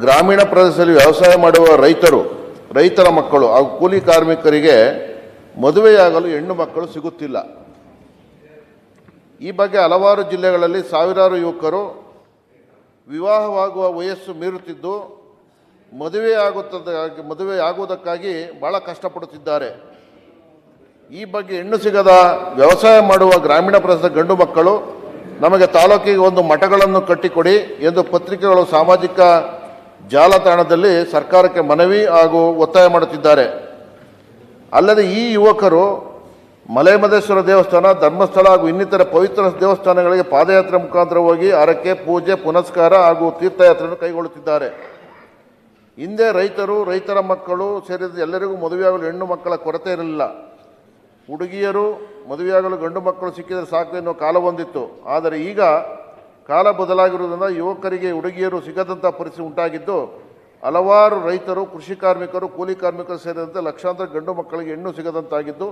ಗ್ರಾಮೀಣ ಪ್ರದೇಶದಲ್ಲಿ ವ್ಯವಸಾಯ ಮಾಡುವ ರೈತರ ಮಕ್ಕಳು ಹಾಗೂ ಕೂಲಿ ಕಾರ್ಮಿಕರಿಗೆ ಮದುವೆಯಾಗಲು ಹೆಣ್ಣು ಮಕ್ಕಳು ಸಿಗುತ್ತಿಲ್ಲ. ಈ ಬಗ್ಗೆ ಹಲವಾರು ಜಿಲ್ಲೆಗಳಲ್ಲಿ ಸಾವಿರಾರು ಯುವಕರು ವಿವಾಹವಾಗುವ ವಯಸ್ಸು ಮೀರುತ್ತಿದ್ದು ಮದುವೆಯಾಗುವುದಕ್ಕಾಗಿ ಬಹಳ ಕಷ್ಟಪಡುತ್ತಿದ್ದಾರೆ. ಈ ಬಗ್ಗೆ ಹೆಣ್ಣು ಸಿಗದ ವ್ಯವಸಾಯ ಮಾಡುವ ಗ್ರಾಮೀಣ ಪ್ರದೇಶದ ಗಂಡು ಮಕ್ಕಳು ನಮಗೆ ತಾಲೂಕಿಗೆ ಒಂದು ಮಠಗಳನ್ನು ಕಟ್ಟಿಕೊಡಿ ಎಂದು ಪತ್ರಿಕೆಗಳು ಸಾಮಾಜಿಕ ಜಾಲತಾಣದಲ್ಲಿ ಸರ್ಕಾರಕ್ಕೆ ಮನವಿ ಹಾಗೂ ಒತ್ತಾಯ ಮಾಡುತ್ತಿದ್ದಾರೆ. ಅಲ್ಲದೆ ಈ ಯುವಕರು ಮಲೆಮಹದೇಶ್ವರ ದೇವಸ್ಥಾನ, ಧರ್ಮಸ್ಥಳ ಹಾಗೂ ಇನ್ನಿತರ ಪವಿತ್ರ ದೇವಸ್ಥಾನಗಳಿಗೆ ಪಾದಯಾತ್ರೆ ಮುಖಾಂತರ ಹೋಗಿ ಹರಕೆ, ಪೂಜೆ, ಪುನಸ್ಕಾರ ಹಾಗೂ ತೀರ್ಥಯಾತ್ರೆಯನ್ನು ಕೈಗೊಳ್ಳುತ್ತಿದ್ದಾರೆ. ಹಿಂದೆ ರೈತರ ಮಕ್ಕಳು ಸೇರಿದಂತೆ ಎಲ್ಲರಿಗೂ ಮದುವೆಯಾಗಲು ಹೆಣ್ಣು ಮಕ್ಕಳ ಕೊರತೆ ಇರಲಿಲ್ಲ. ಹುಡುಗಿಯರು ಮದುವೆಯಾಗಲು ಗಂಡು ಮಕ್ಕಳು ಸಿಕ್ಕಿದರೆ ಸಾಕು ಎನ್ನುವ ಕಾಲ ಹೊಂದಿತ್ತು. ಆದರೆ ಈಗ ಕಾಲ ಬದಲಾಗಿರುವುದರಿಂದ ಯುವಕರಿಗೆ ಹುಡುಗಿಯರು ಸಿಗದಂಥ ಪರಿಸ್ಥಿತಿ ಉಂಟಾಗಿದ್ದು ಹಲವಾರು ರೈತರು, ಕೃಷಿ ಕಾರ್ಮಿಕರು, ಕೂಲಿ ಕಾರ್ಮಿಕರು ಸೇರಿದಂತೆ ಲಕ್ಷಾಂತರ ಗಂಡು ಮಕ್ಕಳಿಗೆ ಹೆಣ್ಣು ಸಿಗದಂತಾಗಿದ್ದು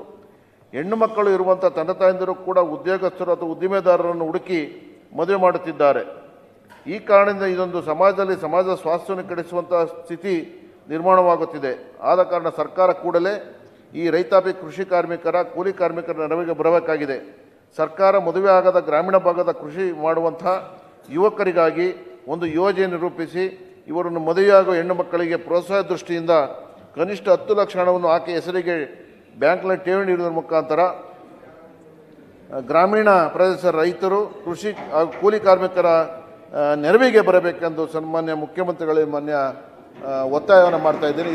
ಹೆಣ್ಣು ಮಕ್ಕಳು ಇರುವಂಥ ತಂದೆ ತಾಯಂದಿರು ಕೂಡ ಉದ್ಯೋಗಸ್ಥರು ಅಥವಾ ಉದ್ದಿಮೆದಾರರನ್ನು ಹುಡುಕಿ ಮದುವೆ ಮಾಡುತ್ತಿದ್ದಾರೆ. ಈ ಕಾರಣದಿಂದ ಇದೊಂದು ಸಮಾಜದ ಸ್ವಾಸ್ಥ್ಯವನ್ನು ಕೆಡಿಸುವಂಥ ಸ್ಥಿತಿ ನಿರ್ಮಾಣವಾಗುತ್ತಿದೆ. ಆದ ಕಾರಣ ಸರ್ಕಾರ ಕೂಡಲೇ ಈ ರೈತಾಪಿ ಕೃಷಿ ಕಾರ್ಮಿಕರ, ಕೂಲಿ ಕಾರ್ಮಿಕರ ನೆರವಿಗೆ ಬರಬೇಕಾಗಿದೆ. ಸರ್ಕಾರ ಮದುವೆ ಆಗದ ಗ್ರಾಮೀಣ ಭಾಗದ ಕೃಷಿ ಮಾಡುವಂಥ ಯುವಕರಿಗಾಗಿ ಒಂದು ಯೋಜನೆ ರೂಪಿಸಿ ಇವರನ್ನು ಮದುವೆಯಾಗುವ ಹೆಣ್ಣು ಮಕ್ಕಳಿಗೆ ಪ್ರೋತ್ಸಾಹ ದೃಷ್ಟಿಯಿಂದ ಕನಿಷ್ಠ 10 ಲಕ್ಷ ಹಣವನ್ನು ಆಕೆ ಹೆಸರಿಗೆ ಬ್ಯಾಂಕ್ನಲ್ಲಿ ಠೇವಣಿ ಇಡುವುದರ ಮುಖಾಂತರ ಗ್ರಾಮೀಣ ಪ್ರದೇಶದ ರೈತರು, ಕೃಷಿ ಹಾಗೂ ಕೂಲಿ ಕಾರ್ಮಿಕರ ನೆರವಿಗೆ ಬರಬೇಕೆಂದು ಸನ್ಮಾನ್ಯ ಮುಖ್ಯಮಂತ್ರಿಗಳಿಗೆ ಒತ್ತಾಯವನ್ನು ಮಾಡ್ತಾ ಇದ್ದೀನಿ.